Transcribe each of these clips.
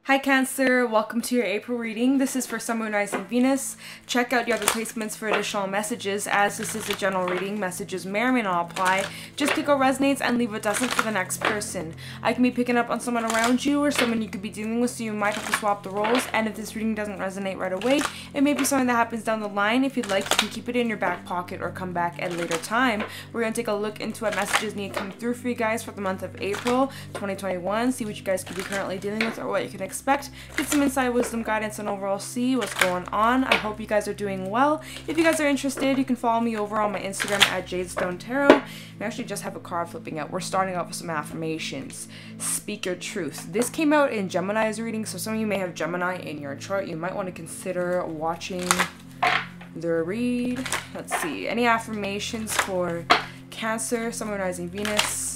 Hi Cancer, welcome to your April reading. This is for Sun, Moon, Rising, Venus. Check out your other placements for additional messages, as this is a general reading. Messages may or may not apply. Just pick what resonates and leave what doesn't for the next person. I can be picking up on someone around you or someone you could be dealing with, so you might have to swap the roles. And if this reading doesn't resonate right away, it may be something that happens down the line. If you'd like, you can keep it in your back pocket or come back at a later time. We're going to take a look into what messages need to come through for you guys for the month of April 2021. See what you guys could be currently dealing with or what you can expect. Get some insight, wisdom, guidance, and overall see what's going on. I hope you guys are doing well. If you guys are interested, you can follow me over on my Instagram at Jadestone Tarot. I actually just have a card flipping out. We're starting off with some affirmations. Speak your truth. This came out in Gemini's reading, so some of you may have Gemini in your chart. You might want to consider watching the read. Let's see. Any affirmations for Cancer, Sun, Moon, Rising, Venus?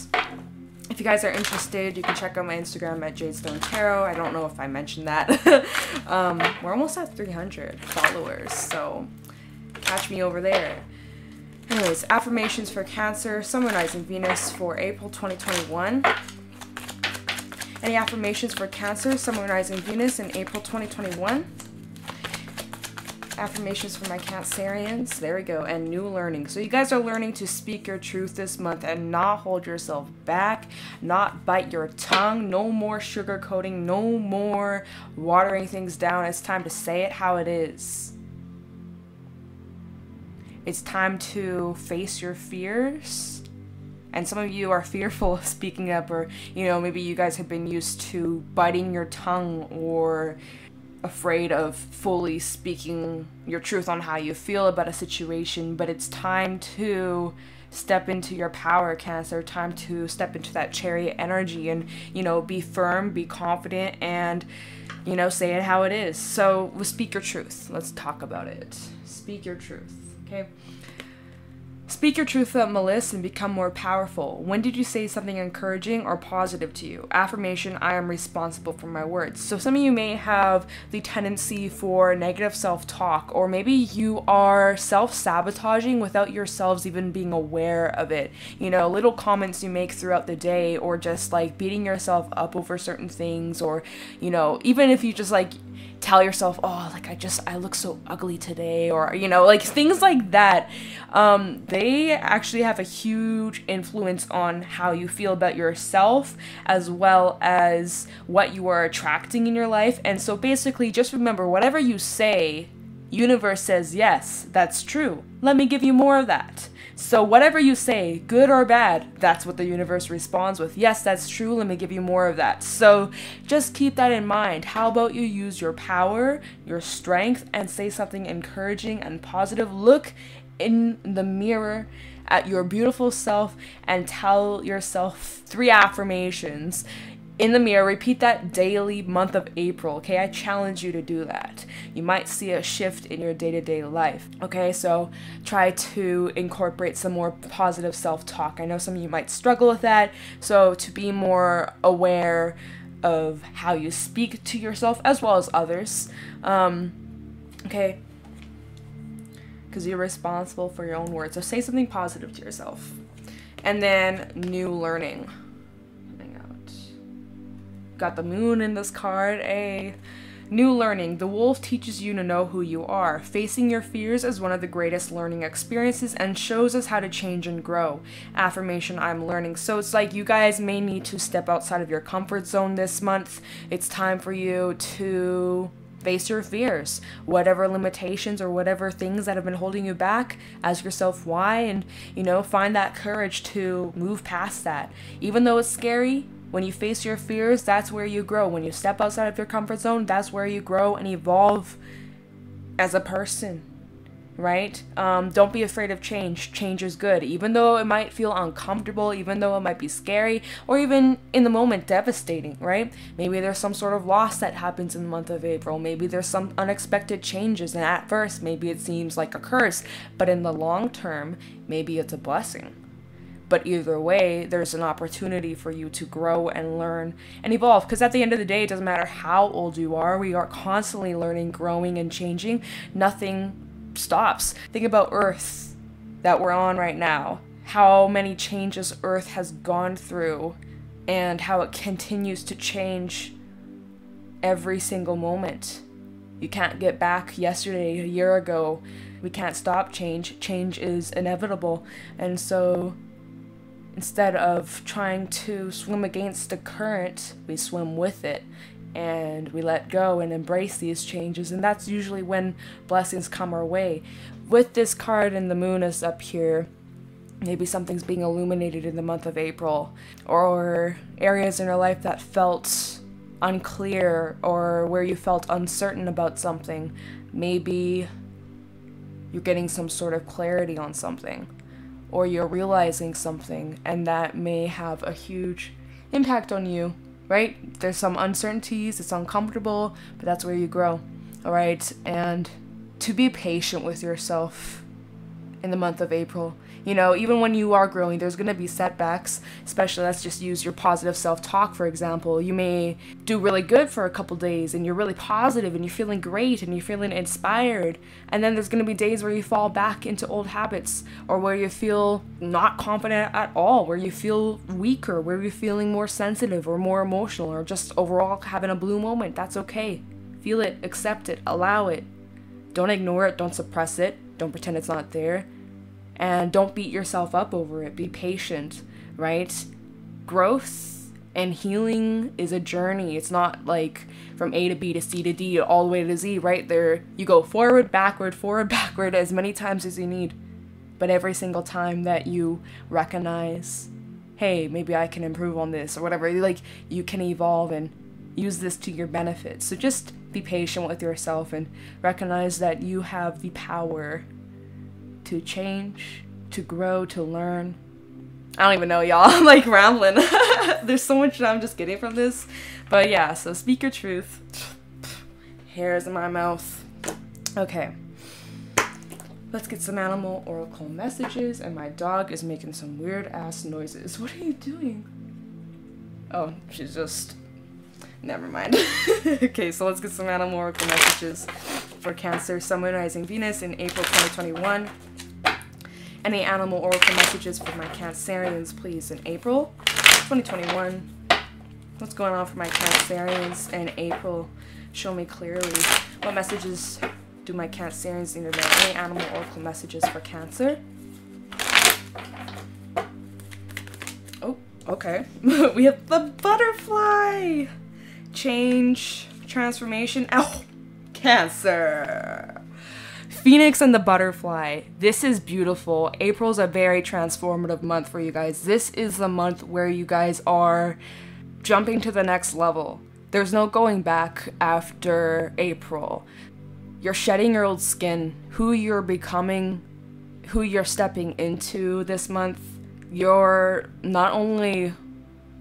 If you guys are interested, you can check out my Instagram at Jadestone Tarot. I don't know if I mentioned that. We're almost at 300 followers, so catch me over there. Anyways, affirmations for Cancer, Sun, Moon, Rising, Venus for April 2021. Any affirmations for Cancer, Sun, Moon, Rising, Venus in April 2021? Affirmations for my Cancerians. There we go. And new learning. So you guys are learning to speak your truth this month and not hold yourself back, not bite your tongue, no more sugarcoating, no more watering things down. It's time to say it how it is. It's time to face your fears. And some of you are fearful of speaking up, or, you know, maybe you guys have been used to biting your tongue or afraid of fully speaking your truth on how you feel about a situation. But it's time to step into your power, Cancer. Time to step into that chariot energy and, you know, be firm, be confident, and, you know, say it how it is. So speak your truth. Let's talk about it. Speak your truth. Okay. Speak your truth without malice and become more powerful. When did you say something encouraging or positive to you? Affirmation, I am responsible for my words. So some of you may have the tendency for negative self-talk, or maybe you are self-sabotaging without yourselves even being aware of it. You know, little comments you make throughout the day, or just like beating yourself up over certain things, or, you know, even if you just like tell yourself, oh, like I look so ugly today, or, you know, like things like that. They actually have a huge influence on how you feel about yourself, as well as what you are attracting in your life. And so basically, just remember, whatever you say, universe says, yes, that's true. Let me give you more of that. So whatever you say, good or bad, that's what the universe responds with. Yes, that's true. Let me give you more of that. So just keep that in mind. How about you use your power, your strength, and say something encouraging and positive? Look in the mirror at your beautiful self and tell yourself 3 affirmations in the mirror. Repeat that daily, month of April, okay? I challenge you to do that. You might see a shift in your day-to-day life, okay? So try to incorporate some more positive self-talk. I know some of you might struggle with that, so to be more aware of how you speak to yourself as well as others, okay? Because you're responsible for your own words. So say something positive to yourself. And then new learning. Got the moon in this card. New learning. The wolf teaches you to know who you are. Facing your fears is one of the greatest learning experiences and shows us how to change and grow. Affirmation, I'm learning. So it's like you guys may need to step outside of your comfort zone this month. It's time for you to face your fears, whatever limitations or whatever things that have been holding you back. Ask yourself why, and, you know, find that courage to move past that. Even though it's scary, when you face your fears, that's where you grow. When you step outside of your comfort zone, that's where you grow and evolve as a person, right? Don't be afraid of change. Change is good. Even though it might feel uncomfortable, even though it might be scary, or even in the moment devastating, right? Maybe there's some sort of loss that happens in the month of April. Maybe there's some unexpected changes, and at first, maybe it seems like a curse, but in the long term, maybe it's a blessing. But either way, there's an opportunity for you to grow and learn and evolve. Because at the end of the day, it doesn't matter how old you are. We are constantly learning, growing, and changing. Nothing stops. Think about Earth that we're on right now. How many changes Earth has gone through and how it continues to change every single moment. You can't get back yesterday, a year ago. We can't stop change. Change is inevitable. And so instead of trying to swim against the current, we swim with it. And we let go and embrace these changes. And that's usually when blessings come our way. With this card and the moon is up here, maybe something's being illuminated in the month of April. Or areas in your life that felt unclear, or where you felt uncertain about something. Maybe you're getting some sort of clarity on something, or you're realizing something, and that may have a huge impact on you, right? There's some uncertainties, it's uncomfortable, but that's where you grow, all right? And to be patient with yourself in the month of April. You know, even when you are growing, there's going to be setbacks, especially let's just use your positive self-talk, for example. You may do really good for a couple days and you're really positive and you're feeling great and you're feeling inspired. And then there's going to be days where you fall back into old habits, or where you feel not confident at all, where you feel weaker, where you're feeling more sensitive or more emotional, or just overall having a blue moment. That's okay. Feel it, accept it, allow it. Don't ignore it, don't suppress it, don't pretend it's not there. And don't beat yourself up over it. Be patient, right? Growth and healing is a journey. It's not like from A to B to C to D all the way to Z, right? There, you go forward, backward, as many times as you need. But every single time that you recognize, hey, maybe I can improve on this or whatever, like, you can evolve and use this to your benefit. So just be patient with yourself and recognize that you have the power to change, to grow, to learn. I don't even know, y'all. I'm like rambling. There's so much that I'm just getting from this. But yeah, so speak your truth. Hairs in my mouth. Okay. Let's get some animal oracle messages. And my dog is making some weird ass noises. What are you doing? Oh, she's just... Never mind. Okay, so let's get some animal oracle messages for Cancer, Sun, Moon, Rising, Venus in April 2021. Any animal oracle messages for my Cancerians, please, in April 2021. What's going on for my Cancerians in April? Show me clearly. What messages do my Cancerians need to know? Any animal oracle messages for Cancer? Oh, okay. We have the butterfly! Change, transformation. Ow! Cancer! Phoenix and the butterfly. This is beautiful. April's a very transformative month for you guys. This is the month where you guys are jumping to the next level. There's no going back after April. You're shedding your old skin. Who you're becoming, who you're stepping into this month, you're not only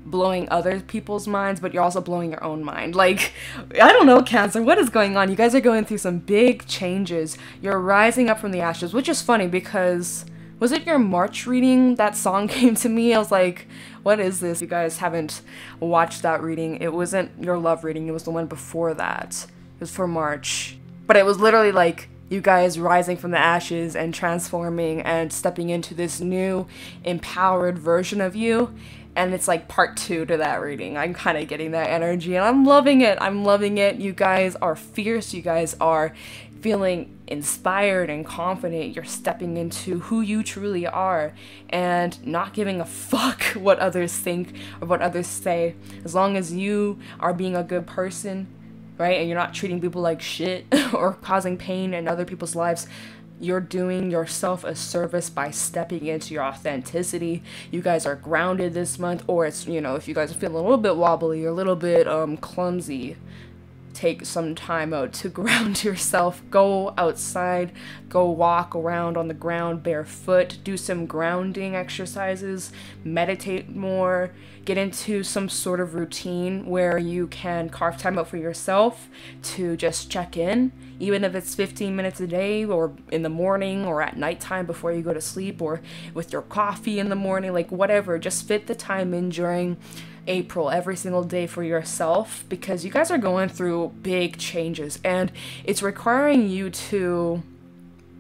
blowing other people's minds, but you're also blowing your own mind. Like, I don't know, Cancer, what is going on? You guys are going through some big changes. You're rising up from the ashes, which is funny because, was it your March reading? That song came to me. I was like, what is this? You guys haven't watched that reading. It wasn't your love reading. It was the one before that. It was for March. But it was literally like you guys rising from the ashes and transforming and stepping into this new empowered version of you. And it's like part 2 to that reading. I'm kind of getting that energy and I'm loving it. I'm loving it. You guys are fierce. You guys are feeling inspired and confident. You're stepping into who you truly are and not giving a fuck what others think or what others say. As long as you are being a good person, right? And you're not treating people like shit or causing pain in other people's lives. You're doing yourself a service by stepping into your authenticity. You guys are grounded this month, or it's, you know, if you guys feel a little bit wobbly or a little bit clumsy, take some time out to ground yourself. Go outside, go walk around on the ground barefoot, do some grounding exercises, meditate more, get into some sort of routine where you can carve time out for yourself to just check in, even if it's 15 minutes a day or in the morning or at nighttime before you go to sleep or with your coffee in the morning, like whatever. Just fit the time in during April every single day for yourself, because you guys are going through big changes and it's requiring you to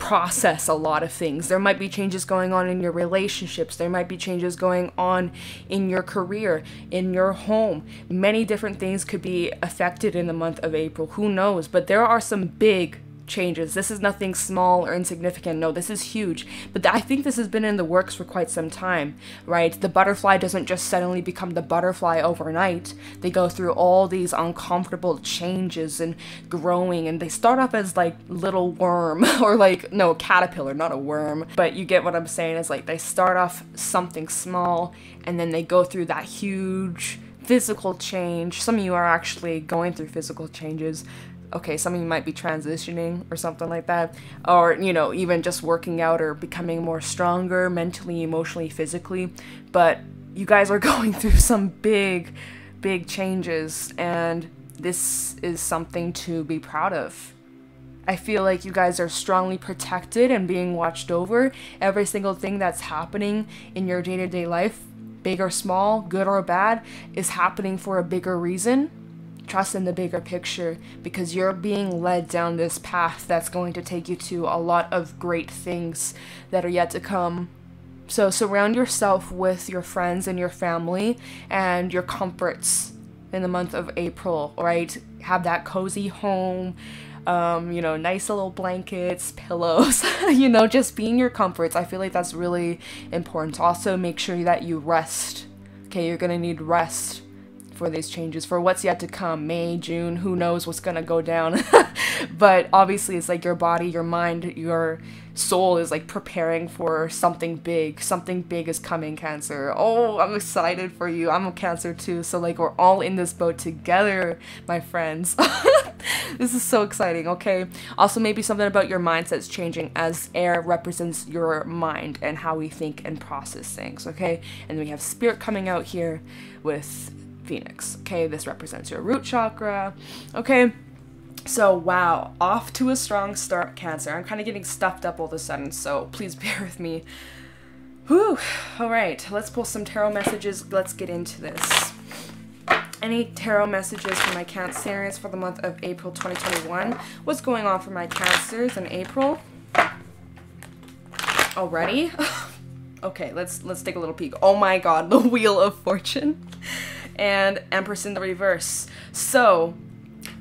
process a lot of things. There might be changes going on in your relationships. There might be changes going on in your career, in your home. Many different things could be affected in the month of April. Who knows? But there are some big changes. This is nothing small or insignificant. No, this is huge. But I think this has been in the works for quite some time, right? The butterfly doesn't just suddenly become the butterfly overnight. They go through all these uncomfortable changes and growing, and they start off as like little worm or like, no, caterpillar, not a worm. But you get what I'm saying. Is like they start off something small and then they go through that huge physical change. Some of you are actually going through physical changes. Okay, some of you might be transitioning or something like that, or, you know, even just working out or becoming more stronger mentally, emotionally, physically. But you guys are going through some big changes, and this is something to be proud of. I feel like you guys are strongly protected and being watched over. Every single thing that's happening in your day-to-day life, big or small, good or bad, is happening for a bigger reason. Trust in the bigger picture, because you're being led down this path that's going to take you to a lot of great things that are yet to come. So surround yourself with your friends and your family and your comforts in the month of April, right? Have that cozy home, you know, nice little blankets, pillows, you know, just being your comforts. I feel like that's really important. Also, make sure that you rest. Okay, you're gonna need rest for these changes, for what's yet to come. May, June, who knows what's gonna go down. But obviously it's like your body, your mind, your soul is like preparing for something big. Something big is coming, Cancer. Oh, I'm excited for you. I'm a Cancer too, so like we're all in this boat together, my friends. This is so exciting. Okay, also maybe something about your mindset's changing, as air represents your mind and how we think and process things. Okay, and then we have spirit coming out here with Phoenix. Okay, this represents your root chakra. Okay, so wow, off to a strong start, Cancer. I'm kind of getting stuffed up all of a sudden, so please bear with me. Whew. All right, let's pull some tarot messages. Let's get into this. Any tarot messages for my Cancerians for the month of April 2021? What's going on for my Cancers in April? Already? Okay, let's take a little peek. Oh my god, the Wheel of Fortune and Empress in the reverse. So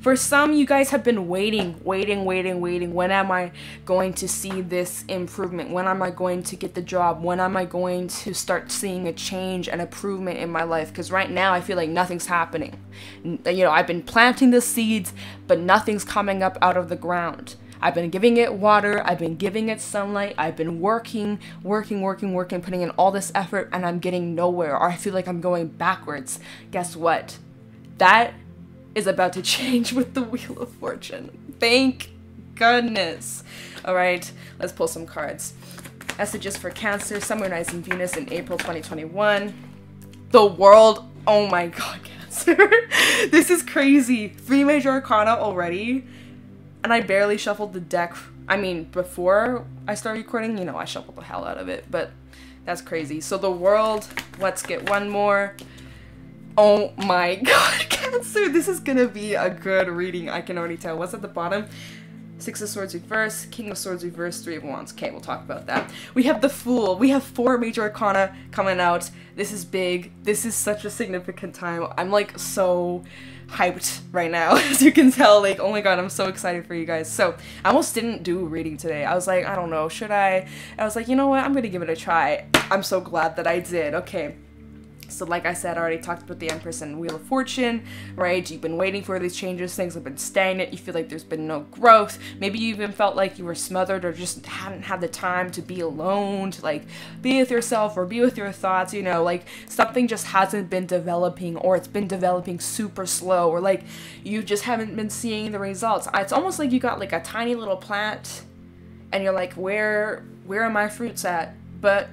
for some, you guys have been waiting. When am I going to see this improvement? When am I going to get the job? When am I going to start seeing a change and improvement in my life? Because right now I feel like nothing's happening. You know, I've been planting the seeds, but nothing's coming up out of the ground. I've been giving it water, I've been giving it sunlight, I've been working, putting in all this effort, and I'm getting nowhere, or I feel like I'm going backwards. Guess what? That is about to change with the Wheel of Fortune. Thank goodness. All right, let's pull some cards. Messages for Cancer, Sun, Moon, Rising, Venus in April 2021. The World. Oh my god, Cancer. This is crazy. 3 major arcana already. And I barely shuffled the deck. I mean, before I started recording, you know, I shuffled the hell out of it. But that's crazy. So the World. Let's get one more. Oh my god, Cancer. This is gonna be a good reading. I can already tell. What's at the bottom? 6 of Swords reverse, King of Swords reverse, 3 of Wands. Okay, we'll talk about that. We have the Fool. We have 4 major arcana coming out. This is big. This is such a significant time. I'm like so hyped right now, as you can tell. Like, oh my god, I'm so excited for you guys. So I almost didn't do a reading today. I was like, I don't know, should I? I was like, you know what, I'm gonna give it a try. I'm so glad that I did. Okay, so like I said, I already talked about the Empress and Wheel of Fortune, right? You've been waiting for these changes. Things have been stagnant. You feel like there's been no growth. Maybe you even felt like you were smothered or just hadn't had the time to be alone, to like be with yourself or be with your thoughts, you know, like something just hasn't been developing, or it's been developing super slow, or like you just haven't been seeing the results. It's almost like you got like a tiny little plant and you're like, where are my fruits at? But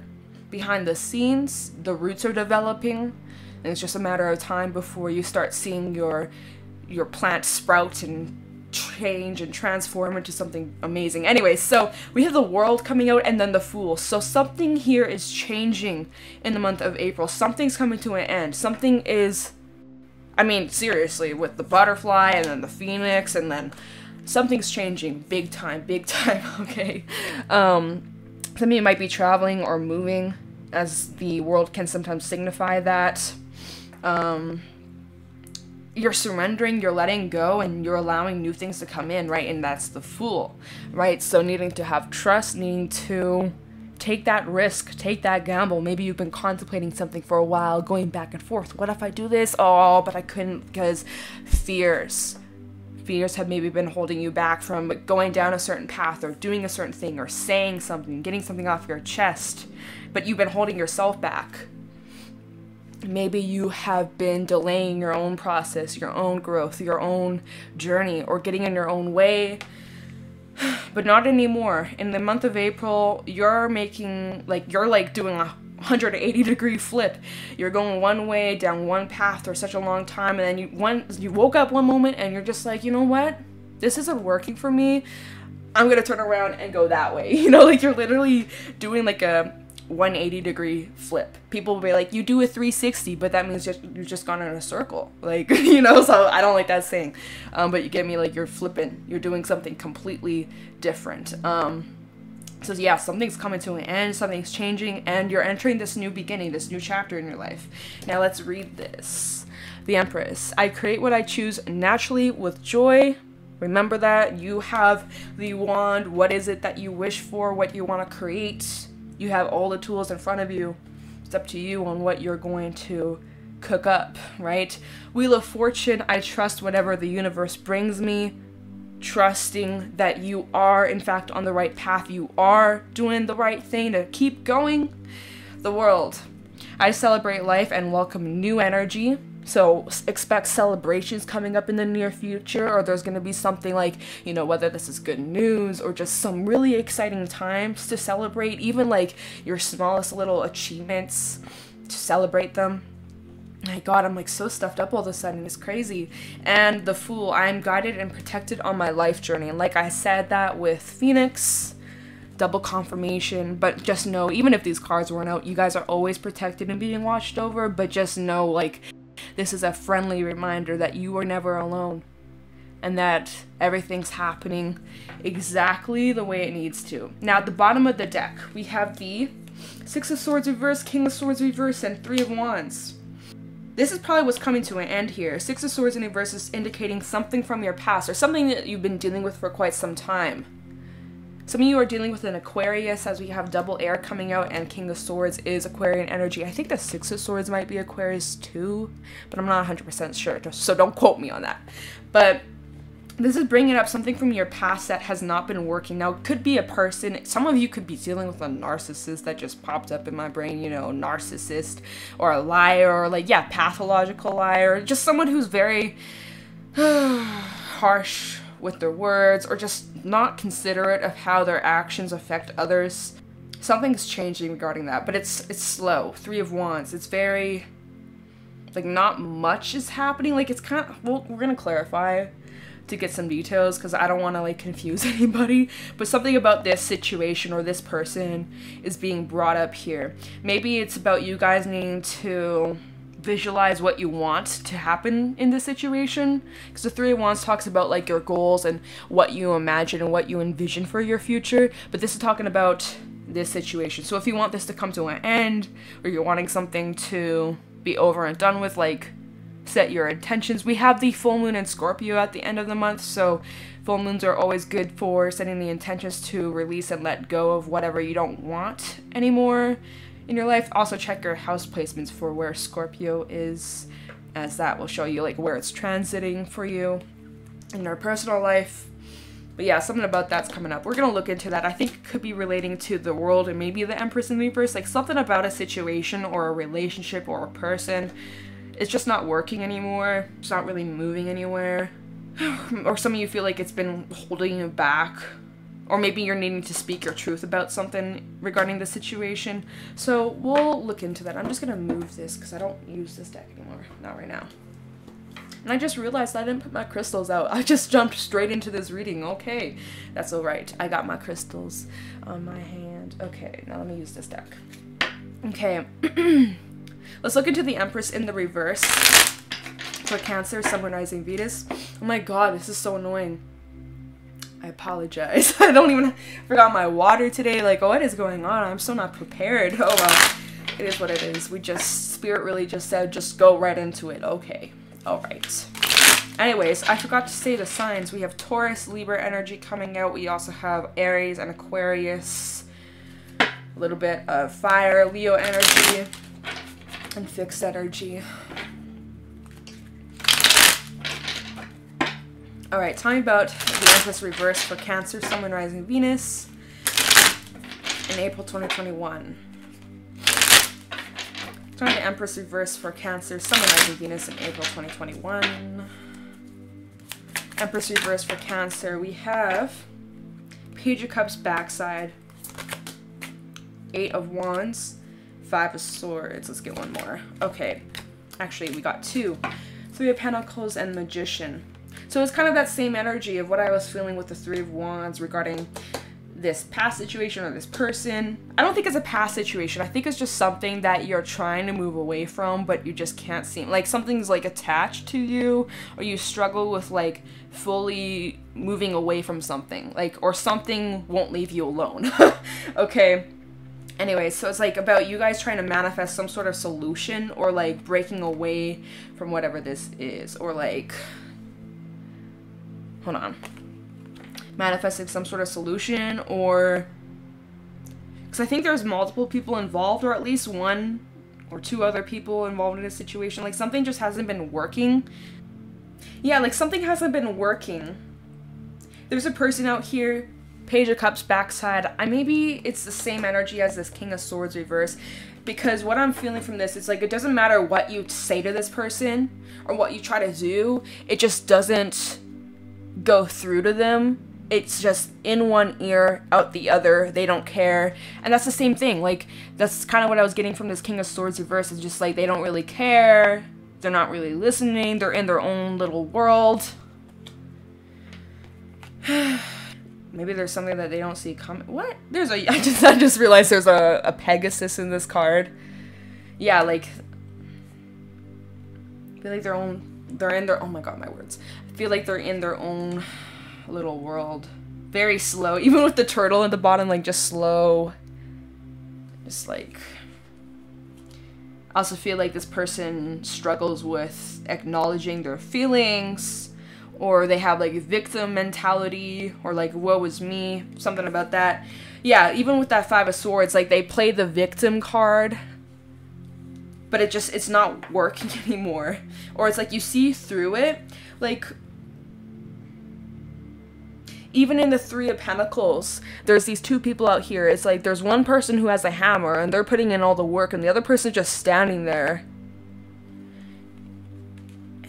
behind the scenes, the roots are developing, and it's just a matter of time before you start seeing your plant sprout and change and transform into something amazing. Anyway, so we have the World coming out and then the Fool. So something here is changing in the month of April. Something's coming to an end. Something is, I mean, seriously, with the butterfly and then the phoenix and then something's changing big time, okay? Somebody might be traveling or moving, as the world can sometimes signify that. You're surrendering, you're letting go, and you're allowing new things to come in, right? And that's the Fool, right? So needing to have trust, needing to take that risk, take that gamble. Maybe you've been contemplating something for a while, going back and forth. What if I do this? Oh, but I couldn't, because fears have maybe been holding you back from going down a certain path or doing a certain thing or saying something, getting something off your chest, but you've been holding yourself back. Maybe you have been delaying your own process, your own growth, your own journey, or getting in your own way, but not anymore. In the month of April, you're making, you're doing a 180-degree flip. You're going one way down one path for such a long time, and then you woke up one moment and you're just like, you know what? This isn't working for me. I'm gonna turn around and go that way. You're literally doing like a 180-degree flip. People will be like, you do a 360, but that means you've just gone in a circle. So I don't like that saying. But you get me, you're flipping. You're doing something completely different. So yeah, something's coming to an end, something's changing, and you're entering this new beginning, this new chapter in your life. Now let's read this. The Empress. I create what I choose naturally with joy. Remember that. You have the wand. What is it that you wish for, what you want to create? You have all the tools in front of you. It's up to you on what you're going to cook up, right? Wheel of Fortune. I trust whatever the universe brings me. Trusting that you are, in fact, on the right path. You are doing the right thing to keep going. The World. I celebrate life and welcome new energy. So expect celebrations coming up in the near future, or there's going to be something whether this is good news or just some really exciting times to celebrate, even your smallest little achievements, to celebrate them. My God, I'm so stuffed up all of a sudden. It's crazy. And the Fool. I'm guided and protected on my life journey. And like I said that with Phoenix, double confirmation. But just know, even if these cards weren't out, you guys are always protected and being watched over. But just know, this is a friendly reminder that you are never alone. And that everything's happening exactly the way it needs to. Now, at the bottom of the deck, we have the Six of Swords reverse, King of Swords reverse, and Three of Wands. This is probably what's coming to an end here. Six of Swords in reverse is indicating something from your past or something that you've been dealing with for quite some time. Some of you are dealing with an Aquarius, as we have double air coming out, and King of Swords is Aquarian energy. I think the Six of Swords might be Aquarius too, but I'm not 100% sure, so don't quote me on that. But this is bringing up something from your past that has not been working. Now, it could be a person. Some of you could be dealing with a narcissist that just popped up in my brain, narcissist, or a liar, or pathological liar. Just someone who's very harsh with their words, or just not considerate of how their actions affect others. Something's changing regarding that, but it's slow. Three of Wands. It's very, not much is happening. It's kind of, well, we're going to clarify to get some details, because I don't want to confuse anybody, but something about this situation or this person is being brought up here. Maybe it's about you guys needing to visualize what you want to happen in this situation, because the Three of Wands talks about your goals and what you imagine and what you envision for your future, but this is talking about this situation. So if you want this to come to an end, or you're wanting something to be over and done with, set your intentions. We have the full moon in Scorpio at the end of the month, so full moons are always good for setting the intentions to release and let go of whatever you don't want anymore in your life. Also check your house placements for where Scorpio is, as that will show you where it's transiting for you in your personal life. But yeah, something about that's coming up. We're gonna look into that. I think it could be relating to the World and maybe the Empress in reverse, something about a situation or a relationship or a person. It's just not working anymore. It's not really moving anywhere. Or some of you feel like it's been holding you back. Or maybe you're needing to speak your truth about something regarding the situation. So we'll look into that. I'm just going to move this because I don't use this deck anymore. Not right now. And I just realized I didn't put my crystals out. I just jumped straight into this reading. Okay, that's all right. I got my crystals on my hand. Okay, now let me use this deck. Okay. Let's look into the Empress in the reverse for Cancer, Sun, Rising, Venus. Oh my God, this is so annoying. I apologize. I don't even forgot my water today. Like, what is going on? I'm so not prepared. Oh well, it is what it is. Spirit really just said, just go right into it. Okay, all right. Anyways, I forgot to say the signs. We have Taurus, Libra energy coming out. We also have Aries and Aquarius. A little bit of fire, Leo energy, and fixed energy. Alright, tell me about the Empress reverse for Cancer, Sun, Moon, Rising, Venus in April 2021. Tell me the Empress reverse for Cancer, Sun, Moon, Rising, Venus in April 2021. Empress reverse for Cancer, we have Page of Cups backside, 8 of Wands, 5 of Swords. Let's get one more. Okay, actually we got 2. 3 of Pentacles and Magician. So it's kind of that same energy of what I was feeling with the 3 of Wands regarding this past situation or this person. I don't think it's a past situation. I think it's just something that you're trying to move away from, but you just can't seem, like something's like attached to you, or you struggle with like fully moving away from something, like, or something won't leave you alone. Okay. Anyway, so it's like about you guys trying to manifest some sort of solution, or like breaking away from whatever this is, or like, hold on, manifesting some sort of solution, or because I think there's multiple people involved, or at least 1 or 2 other people involved in a situation. Like something just hasn't been working. Yeah, like something hasn't been working. There's a person out here, Page of Cups backside. Maybe it's the same energy as this King of Swords reverse, because what I'm feeling from this is like it doesn't matter what you say to this person or what you try to do, it just doesn't go through to them. It's just in one ear, out the other. They don't care. And that's the same thing. Like, that's kind of what I was getting from this King of Swords reverse. It's just like they don't really care. They're not really listening. They're in their own little world. Maybe there's something that they don't see coming. What? There's a... I just realized there's a Pegasus in this card. Yeah, like... I feel like they're in their... Oh my god, my words. I feel like they're in their own little world. Very slow. Even with the turtle at the bottom, like, just slow. Just, like... I also feel like this person struggles with acknowledging their feelings, or they have, like, victim mentality, or, like, woe is me, something about that. Yeah, even with that 5 of Swords, like, they play the victim card, but it's not working anymore. Or it's like you see through it. Like, even in the 3 of Pentacles, there's these 2 people out here. It's like there's one person who has a hammer and they're putting in all the work, and the other person just standing there.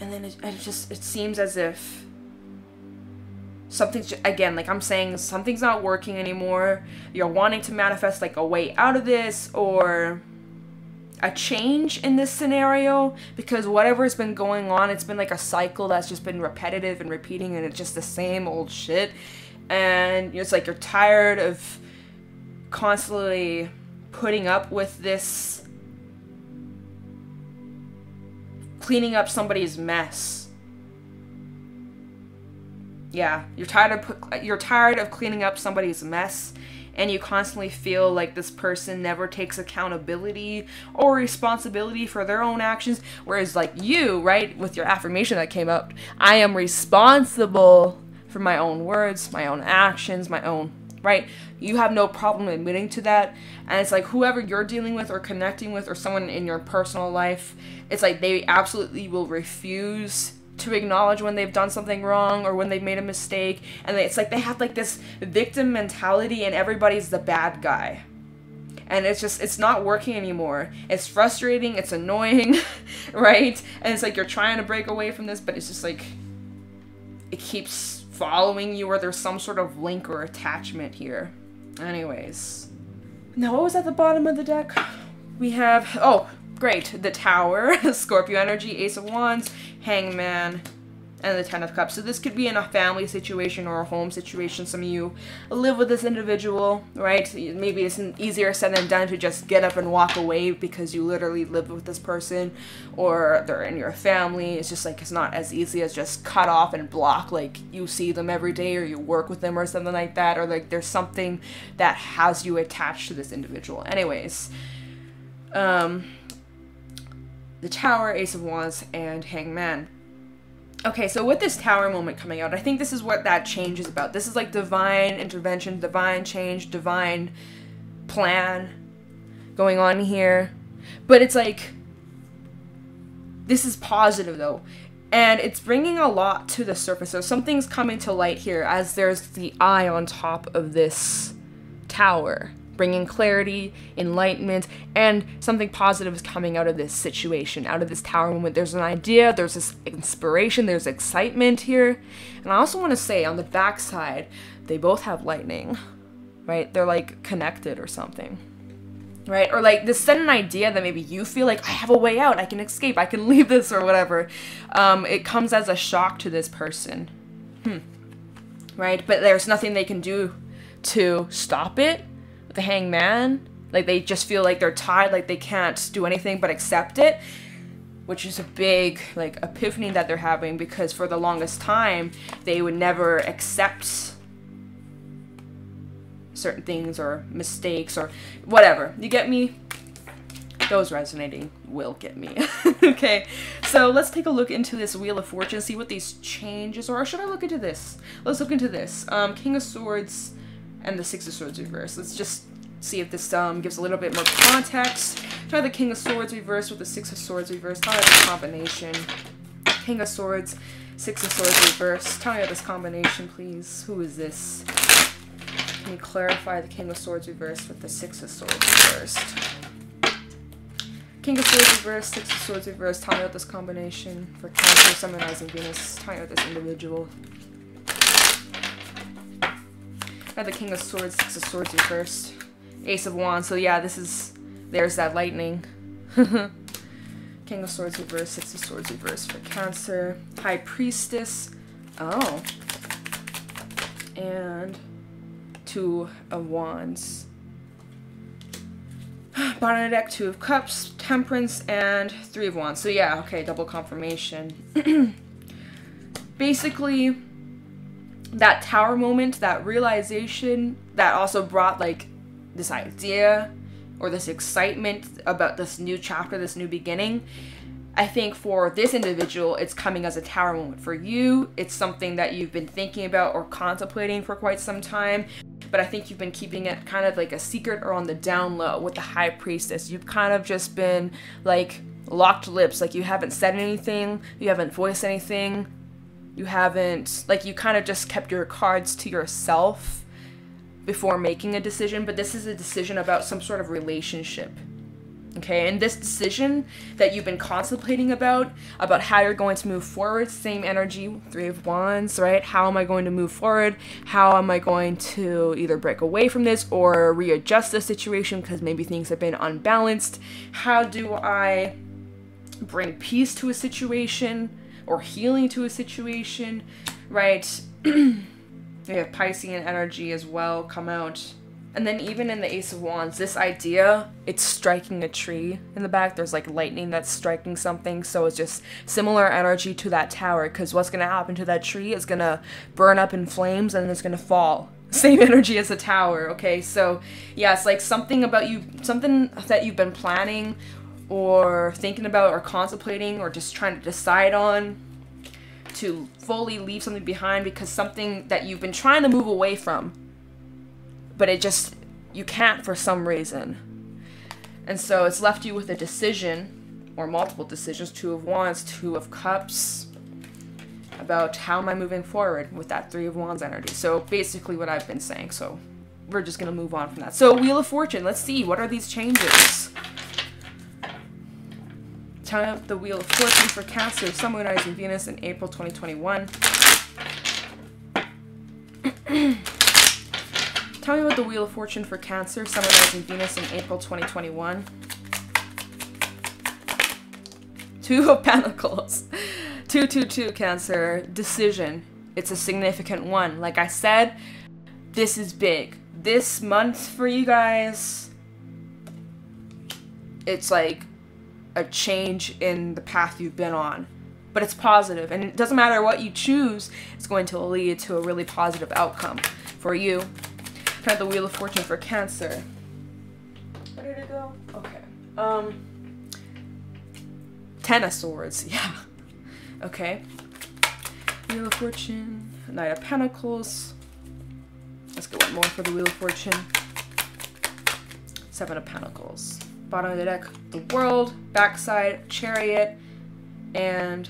And then it seems as if something's, again, like I'm saying, something's not working anymore. You're wanting to manifest like a way out of this, or a change in this scenario, because whatever's been going on, it's been like a cycle that's just been repetitive and repeating, and it's just the same old shit. And it's like you're tired of constantly putting up with this, cleaning up somebody's mess. Yeah, you're tired of cleaning up somebody's mess, and you constantly feel like this person never takes accountability or responsibility for their own actions. Whereas like you, right, with your affirmation that came up, I am responsible for my own words, my own actions, my own, right? You have no problem admitting to that. And it's like whoever you're dealing with or connecting with, or someone in your personal life, it's like they absolutely will refuse to acknowledge when they've done something wrong or when they've made a mistake. And it's like they have like this victim mentality, and everybody's the bad guy. And it's not working anymore. It's frustrating, it's annoying, right? And it's like you're trying to break away from this, but it's just like it keeps following you, or there's some sort of link or attachment here. Anyways. Now what was at the bottom of the deck? We have, oh, great, the Tower, Scorpio energy, Ace of Wands, Hangman, and the Ten of Cups. So this could be in a family situation or a home situation. Some of you live with this individual, right? Maybe it's easier said than done to just get up and walk away because you literally live with this person, or they're in your family. It's just like, it's not as easy as just cut off and block, like you see them every day or you work with them or something like that, or like there's something that has you attached to this individual. Anyways, the Tower, Ace of Wands, and Hangman. Okay, so with this Tower moment coming out, I think this is what that change is about. This is like divine intervention, divine change, divine plan going on here. But it's like, this is positive though. And it's bringing a lot to the surface. So something's coming to light here as there's the eye on top of this Tower, bringing clarity, enlightenment, and something positive is coming out of this situation, out of this Tower moment. There's an idea, there's this inspiration, there's excitement here. And I also want to say on the backside, they both have lightning, right? They're like connected or something, right? Or like this sudden idea that maybe you feel like, I have a way out, I can escape, I can leave this or whatever. It comes as a shock to this person, right? But there's nothing they can do to stop it. The Hangman, like they just feel like they're tied, like they can't do anything but accept it, which is a big like epiphany that they're having, because for the longest time they would never accept certain things or mistakes or whatever. You get me? Those resonating will get me. Okay, so let's take a look into this Wheel of Fortune, see what these changes are. Or should I look into this? Let's look into this. King of Swords and the Six of Swords reverse. Let's just see if this gives a little bit more context. Try the King of Swords reverse with the Six of Swords reverse. Tell me this combination. King of Swords, Six of Swords reverse. Tell me this combination, please. Who is this? Can you clarify the King of Swords reverse with the Six of Swords reversed? King of Swords reverse, Six of Swords reverse. Tell me about this combination for Cancer, Sun, Rising, Venus. Tell me about this individual. The King of Swords, Six of Swords reversed. Ace of Wands. So yeah, there's that lightning. King of Swords reversed, Six of Swords reversed for Cancer. High Priestess. Oh. And Two of Wands. Bottom of the deck, Two of Cups, Temperance, and Three of Wands. So yeah, okay, double confirmation. Basically, that Tower moment, that realization that also brought like this idea or this excitement about this new chapter, this new beginning. I think for this individual, it's coming as a Tower moment. For you, it's something that you've been thinking about or contemplating for quite some time, but I think you've been keeping it kind of like a secret or on the down low with the High Priestess. You've kind of just been like locked lips, like you haven't said anything, you haven't voiced anything. You haven't, like, you kind of just kept your cards to yourself before making a decision, but this is a decision about some sort of relationship, okay? And this decision that you've been contemplating about how you're going to move forward, same energy, Three of Wands, right? How am I going to move forward? How am I going to either break away from this or readjust the situation because maybe things have been unbalanced? How do I bring peace to a situation? Or healing to a situation, right? We have Piscean energy as well come out. And then even in the Ace of Wands, this idea, it's striking a tree in the back. There's like lightning that's striking something. So it's just similar energy to that tower, because what's going to happen to that tree is going to burn up in flames and it's going to fall. Same energy as the tower, okay? So yeah, it's like something about you, something that you've been planning or thinking about or contemplating or just trying to decide on to fully leave something behind, because something that you've been trying to move away from, but it just, you can't for some reason. And so it's left you with a decision or multiple decisions, Two of Wands, Two of Cups, about how am I moving forward with that Three of Wands energy. So basically what I've been saying. So we're just going to move on from that. So Wheel of Fortune, let's see, what are these changes? Tell me the Wheel of Fortune for Cancer, Sun, Moon, Rising, Venus in April 2021. Tell me about the Wheel of Fortune for Cancer, Sun, Moon, Rising, Venus in April 2021. Two of Pentacles. 222 Cancer, decision. It's a significant one. Like I said, this is big. This month for you guys, it's like a change in the path you've been on. But it's positive, and it doesn't matter what you choose, it's going to lead to a really positive outcome for you. Try the Wheel of Fortune for Cancer. Where did it go? Okay. 10 of Swords, yeah. Okay. Wheel of Fortune, Knight of Pentacles. Let's get one more for the Wheel of Fortune. 7 of Pentacles. Bottom of the deck, the World, backside, Chariot, and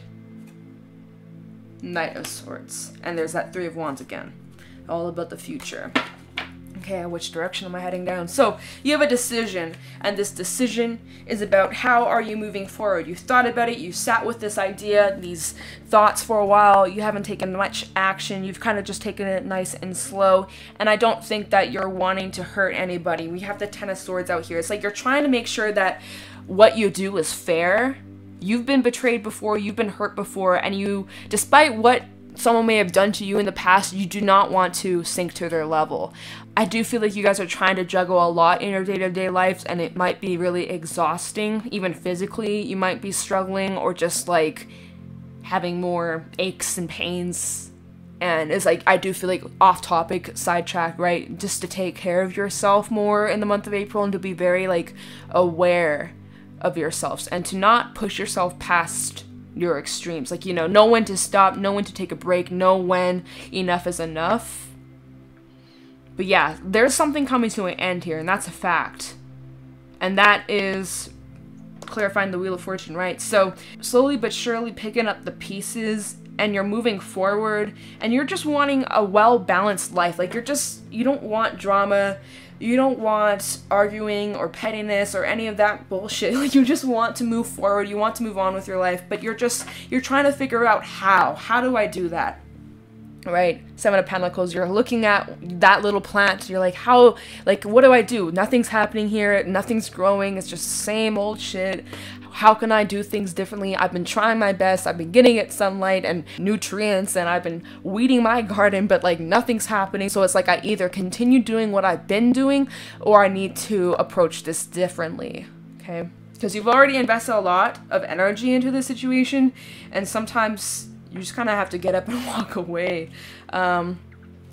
Knight of Swords. And there's that 3 of Wands again. All about the future. Okay, which direction am I heading down? So, you have a decision, and this decision is about how are you moving forward. You've thought about it, you sat with this idea, these thoughts for a while, you haven't taken much action, you've kind of just taken it nice and slow, and I don't think that you're wanting to hurt anybody. We have the 10 of Swords out here. It's like you're trying to make sure that what you do is fair. You've been betrayed before, you've been hurt before, and you, despite what someone may have done to you in the past, you do not want to sink to their level. I do feel like you guys are trying to juggle a lot in your day-to-day lives, and it might be really exhausting, even physically. You might be struggling or just like having more aches and pains. And it's like, I do feel like off topic, sidetrack, right? Just to take care of yourself more in the month of April and to be very like aware of yourselves and to not push yourself past your extremes. Like, you know when to stop, know when to take a break, know when enough is enough. But yeah, there's something coming to an end here, and that's a fact. And that is clarifying the Wheel of Fortune, right? So slowly but surely picking up the pieces, and you're moving forward, and you're just wanting a well-balanced life. Like you don't want drama, you don't want arguing or pettiness or any of that bullshit. Like you just want to move forward, you want to move on with your life, but you're trying to figure out how do I do that? Right? 7 of Pentacles, you're looking at that little plant, you're like, what do I do? Nothing's happening here, nothing's growing, it's just the same old shit. How can I do things differently? I've been trying my best, I've been getting it sunlight and nutrients, and I've been weeding my garden, but like nothing's happening. So it's like I either continue doing what I've been doing, or I need to approach this differently, okay? Because you've already invested a lot of energy into this situation, and sometimes you just kind of have to get up and walk away.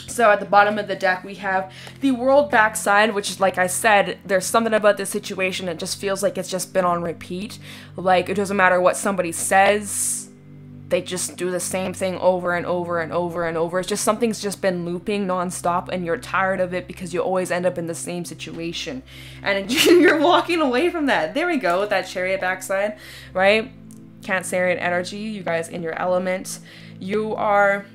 So at the bottom of the deck, we have the World backside, which is, like I said, there's something about this situation that just feels like it's just been on repeat. Like, it doesn't matter what somebody says, they just do the same thing over and over and over and over. It's just something's just been looping nonstop, and you're tired of it because you always end up in the same situation. And you're walking away from that. There we go, with that Chariot backside, right? Cancerian energy, you guys in your element. You are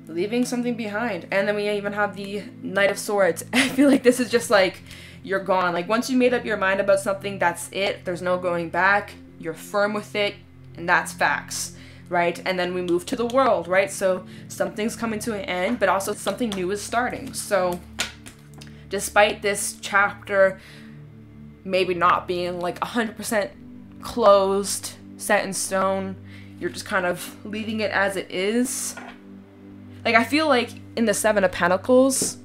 leaving something behind. And then we even have the Knight of Swords. I feel like this is just like, you're gone. Like, once you made up your mind about something, that's it. There's no going back. You're firm with it, and that's facts, right? And then we move to the World, right? So something's coming to an end, but also something new is starting. So despite this chapter maybe not being like 100% closed, set in stone, you're just kind of leaving it as it is. Like, I feel like in the 7 of Pentacles,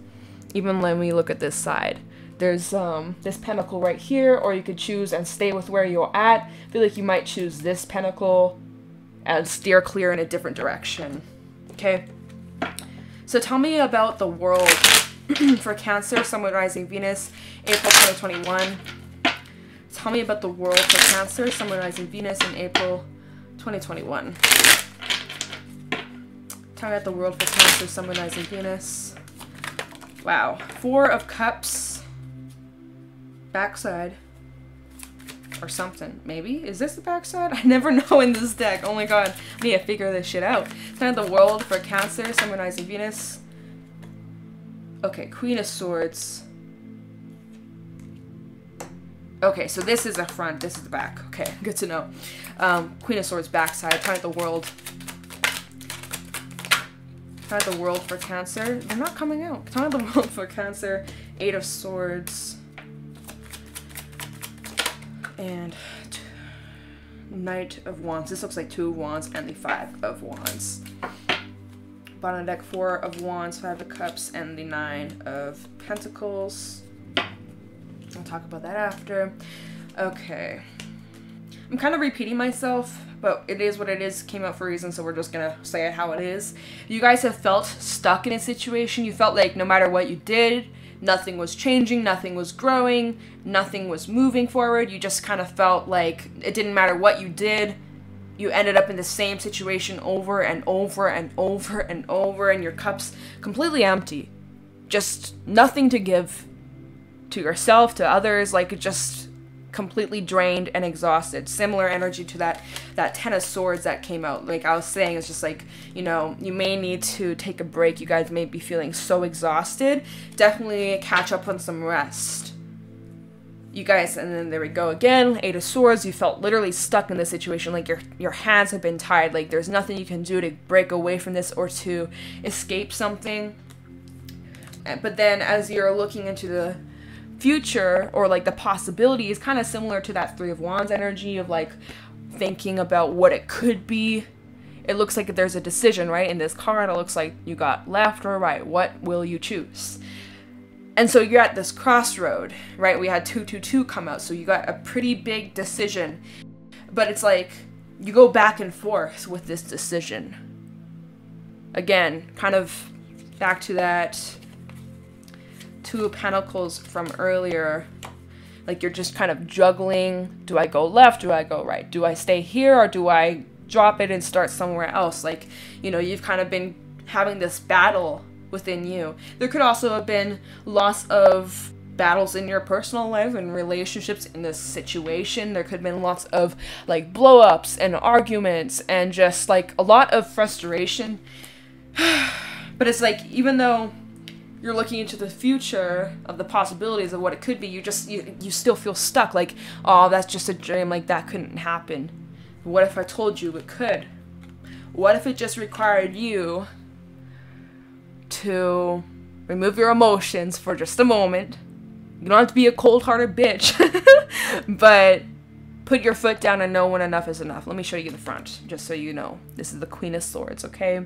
even when we look at this side, there's this pentacle right here, or you could choose and stay with where you're at. I feel like you might choose this pentacle and steer clear in a different direction. Okay? So tell me about the World for Cancer, Sun, Moon, Rising, Venus, April 2021. Tell me about the World for Cancer, Sun, Moon, Rising, Venus in April 2021. Tell me about the World for Cancer, Sun, Moon, Rising, Venus. Wow. 4 of Cups. Backside. Or something. Maybe? Is this the backside? I never know in this deck. Oh my god. I need to figure this shit out. Tell me the World for Cancer, Sun, Moon, Rising, Venus. Okay, Queen of Swords. Okay, so this is the front, this is the back. Okay, good to know. Queen of Swords backside. Tell me the World. Tell me the World for Cancer. They're not coming out. Tell me the World for Cancer. 8 of Swords. And Knight of Wands. This looks like 2 of Wands and the 5 of Wands. Bottom of the deck, 4 of Wands, 5 of Cups, and the 9 of Pentacles. I'll talk about that after. Okay. I'm kind of repeating myself, but it is what it is. Came out for a reason, so we're just gonna say it how it is. You guys have felt stuck in a situation. You felt like no matter what you did, nothing was changing, nothing was growing, nothing was moving forward. You just kind of felt like it didn't matter what you did. You ended up in the same situation over and over and over and over, and your cup's completely empty. Just nothing to give to yourself, to others, like just completely drained and exhausted. Similar energy to that 10 of Swords that came out. Like I was saying, it's just like, you know, you may need to take a break. You guys may be feeling so exhausted. Definitely catch up on some rest. You guys, and then there we go again, 8 of Swords. You felt literally stuck in this situation, like your hands have been tied, like there's nothing you can do to break away from this or to escape something. But then as you're looking into the future, or like the possibilities, kind of similar to that 3 of Wands energy of like thinking about what it could be. It looks like there's a decision, right? In this card, it looks like you got left or right. What will you choose? And so you're at this crossroad, right? We had 222 come out, so you got a pretty big decision. But it's like you go back and forth with this decision. Again, kind of back to that 2 of Pentacles from earlier. Like you're just kind of juggling. Do I go left? Do I go right? Do I stay here or do I drop it and start somewhere else? Like, you know, you've kind of been having this battle within you. There could also have been lots of battles in your personal life and relationships in this situation. There could have been lots of like blow-ups and arguments and just like a lot of frustration. But it's like, even though you're looking into the future of the possibilities of what it could be, you still feel stuck. Like, oh, that's just a dream. Like, that couldn't happen. What if I told you it could? What if it just required you to remove your emotions for just a moment? You don't have to be a cold-hearted bitch, but put your foot down and know when enough is enough. Let me show you the front, just so you know. This is the Queen of Swords, okay?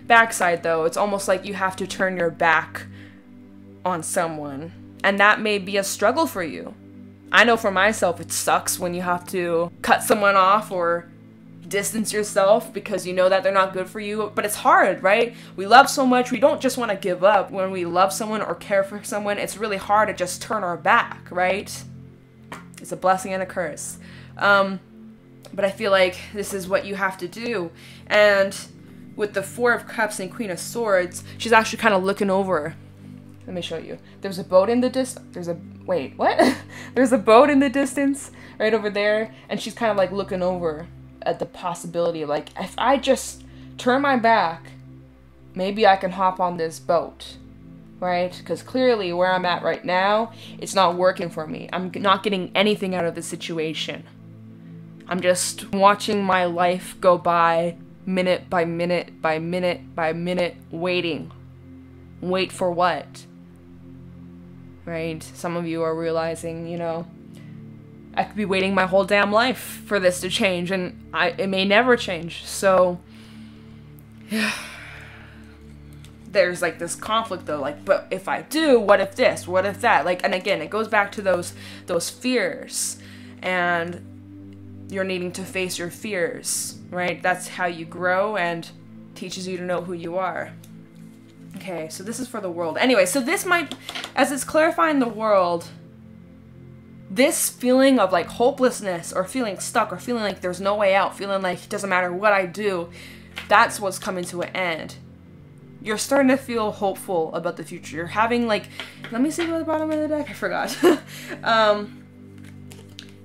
Backside, though, it's almost like you have to turn your back on someone, and that may be a struggle for you. I know for myself, it sucks when you have to cut someone off or distance yourself because you know that they're not good for you, but it's hard, right? We love so much, we don't just want to give up. When we love someone or care for someone, it's really hard to just turn our back, right? It's a blessing and a curse. But I feel like this is what you have to do. And with the 4 of Cups and Queen of Swords, she's actually kind of looking over. Let me show you. There's a boat in the distance. Wait, what? There's a boat in the distance right over there, and she's kind of like looking over at the possibility, like, if I just turn my back, maybe I can hop on this boat, right? Because clearly where I'm at right now, it's not working for me. I'm not getting anything out of the situation. I'm just watching my life go by minute by minute by minute by minute, waiting. Wait for what? Right? Some of you are realizing, you know, I could be waiting my whole damn life for this to change, and it may never change. So there's like this conflict though, like, but if I do, what if this? What if that? Like, and again, it goes back to those fears, and you're needing to face your fears, right? That's how you grow and teaches you to know who you are. Okay, so this is for the world. Anyway, so this might, as it's clarifying the world, this feeling of like hopelessness or feeling stuck or feeling like there's no way out, feeling like it doesn't matter what I do, that's what's coming to an end. You're starting to feel hopeful about the future. You're having like, let me see what the bottom of the deck, I forgot.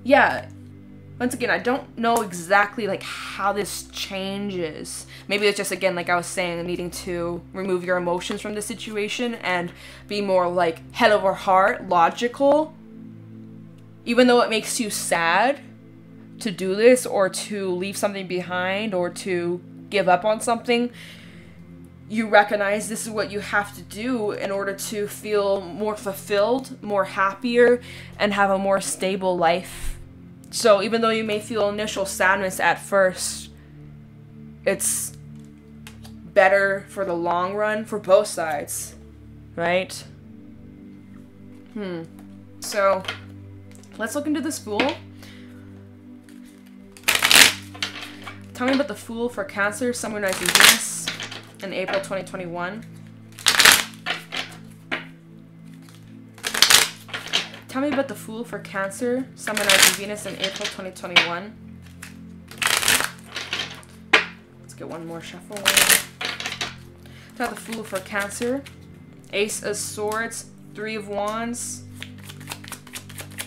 Yeah, once again, I don't know exactly like how this changes. Maybe it's just, again, like I was saying, needing to remove your emotions from the situation and be more like head over heart, logical. Even though it makes you sad to do this or to leave something behind or to give up on something, you recognize this is what you have to do in order to feel more fulfilled, more happier, and have a more stable life So even though you may feel initial sadness at first, it's better for the long run for both sides, right? So let's look into this Fool. Tell me about the Fool for Cancer, Sun, Moon, Rising, Venus in April 2021. Tell me about the Fool for Cancer, Sun, Moon, Rising, Venus in April 2021. Let's get one more shuffle. Tell the Fool for Cancer, Ace of Swords, 3 of Wands.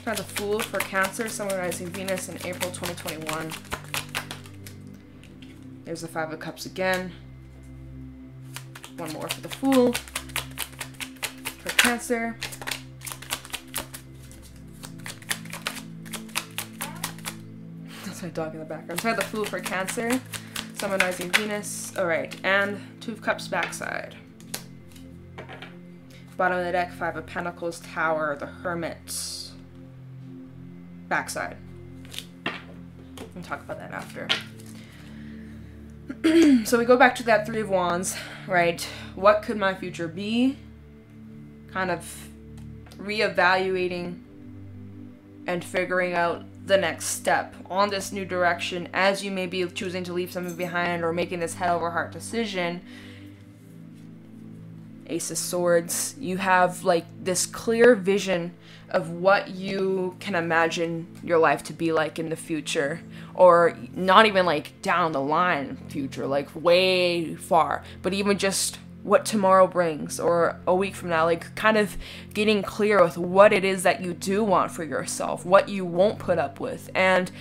Tell the Fool for Cancer, Sun, Moon, Rising, Venus in April 2021. There's the 5 of Cups again. One more for the Fool for Cancer. That's my dog in the background. Try the Fool for Cancer, Sun, Moon, Rising, Venus. Alright, and 2 of Cups backside. Bottom of the deck, 5 of Pentacles, Tower, the Hermit. Backside. We'll talk about that after. So we go back to that 3 of Wands, right? What could my future be? Kind of reevaluating and figuring out the next step on this new direction as you may be choosing to leave something behind or making this head over heart decision. Ace of Swords, you have like this clear vision of what you can imagine your life to be like in the future, or not even like down the line future, like way far, but even just what tomorrow brings or a week from now, like kind of getting clear with what it is that you do want for yourself, what you won't put up with, and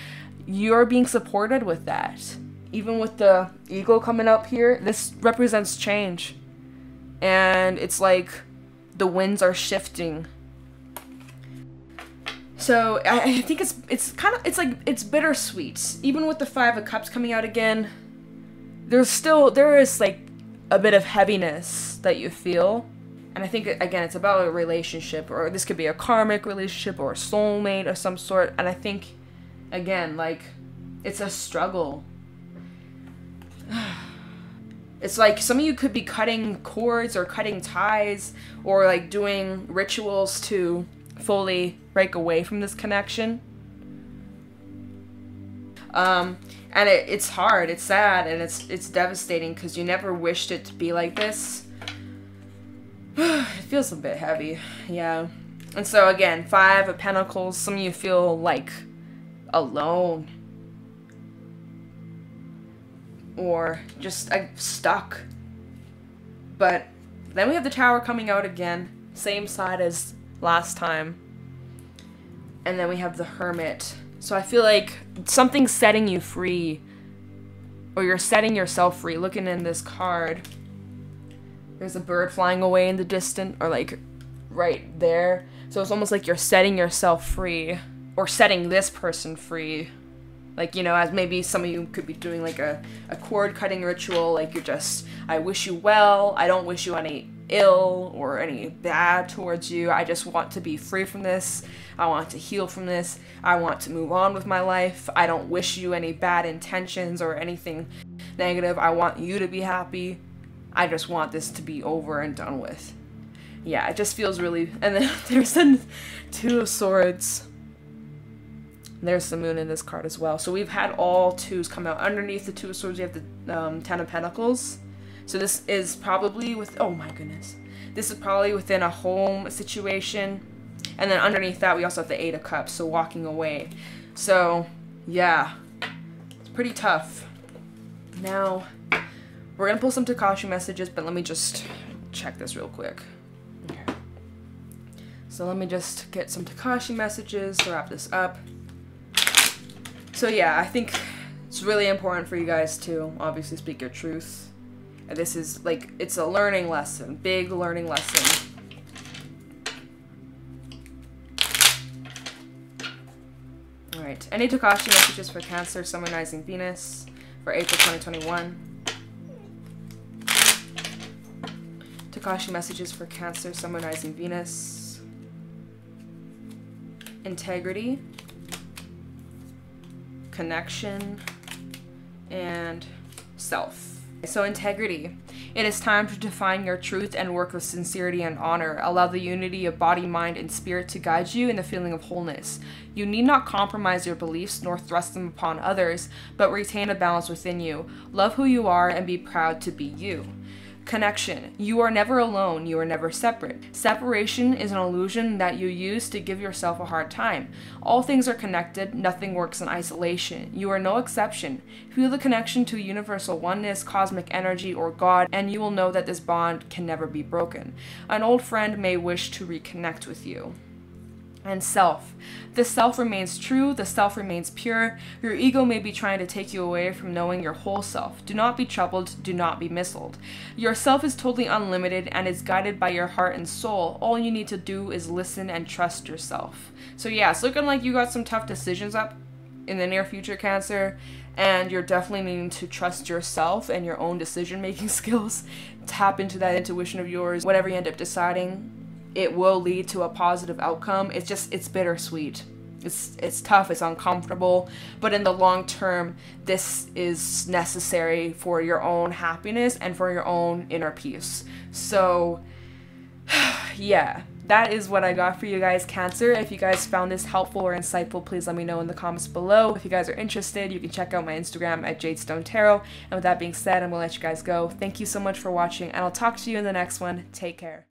you're being supported with that. Even with the Eagle coming up here, this represents change. And it's like the winds are shifting. So I think it's bittersweet. Even with the 5 of Cups coming out again, there is like a bit of heaviness that you feel. And I think again it's about a relationship, or this could be a karmic relationship or a soulmate of some sort. And I think again, like, it's a struggle. It's like some of you could be cutting cords or cutting ties or like doing rituals to fully break away from this connection. And it's hard, it's sad, and it's devastating because you never wished it to be like this. It feels a bit heavy, yeah. And so again, 5 of Pentacles, some of you feel like alone. Or just stuck. But then we have the Tower coming out again, same side as last time. And then we have the Hermit. So I feel like something's setting you free, or you're setting yourself free. Looking in this card, there's a bird flying away in the distance, or like right there. So it's almost like you're setting yourself free, or setting this person free. Like, you know, as maybe some of you could be doing like a cord cutting ritual, like you're just, I wish you well, I don't wish you any ill or any bad towards you, I just want to be free from this, I want to heal from this, I want to move on with my life, I don't wish you any bad intentions or anything negative, I want you to be happy, I just want this to be over and done with. Yeah, it just feels really, and then there's the 2 of Swords. There's the Moon in this card as well. So we've had all 2s come out. Underneath the 2 of Swords, we have the 10 of Pentacles. So this is probably with, oh my goodness. This is probably within a home situation. And then underneath that, we also have the 8 of Cups, so walking away. So, yeah. It's pretty tough. Now, we're going to pull some Tikashi messages, but let me just check this real quick. Okay. So let me just get some Tikashi messages to wrap this up. So yeah, I think it's really important for you guys to obviously speak your truth. And this is like, it's a learning lesson, big learning lesson. Alright, any Tikashi messages for Cancer, Sun, Moon, Rising, Venus for April 2021? Tikashi messages for Cancer, Sun, Moon, Rising, Venus. Integrity. connection, and self. So integrity. It is time to define your truth and work with sincerity and honor. Allow the unity of body, mind, and spirit to guide you in the feeling of wholeness. You need not compromise your beliefs nor thrust them upon others, but retain a balance within you. Love who you are and be proud to be you. Connection. You are never alone. You are never separate. Separation is an illusion that you use to give yourself a hard time. All things are connected. Nothing works in isolation. You are no exception. Feel the connection to universal oneness, cosmic energy, or God, and you will know that this bond can never be broken. An old friend may wish to reconnect with you. And self. The self remains true, the self remains pure. Your ego may be trying to take you away from knowing your whole self. Do not be troubled, do not be misled. Your self is totally unlimited and is guided by your heart and soul. All you need to do is listen and trust yourself. So yeah, it's looking like you got some tough decisions up in the near future, Cancer, and you're definitely needing to trust yourself and your own decision-making skills. Tap into that intuition of yours. Whatever you end up deciding, it will lead to a positive outcome. It's bittersweet. It's tough, it's uncomfortable, but in the long term, this is necessary for your own happiness and for your own inner peace. So, yeah, that is what I got for you guys, Cancer. If you guys found this helpful or insightful, please let me know in the comments below. If you guys are interested, you can check out my Instagram at Jadestone Tarot. And with that being said, I'm gonna let you guys go. Thank you so much for watching, and I'll talk to you in the next one. Take care.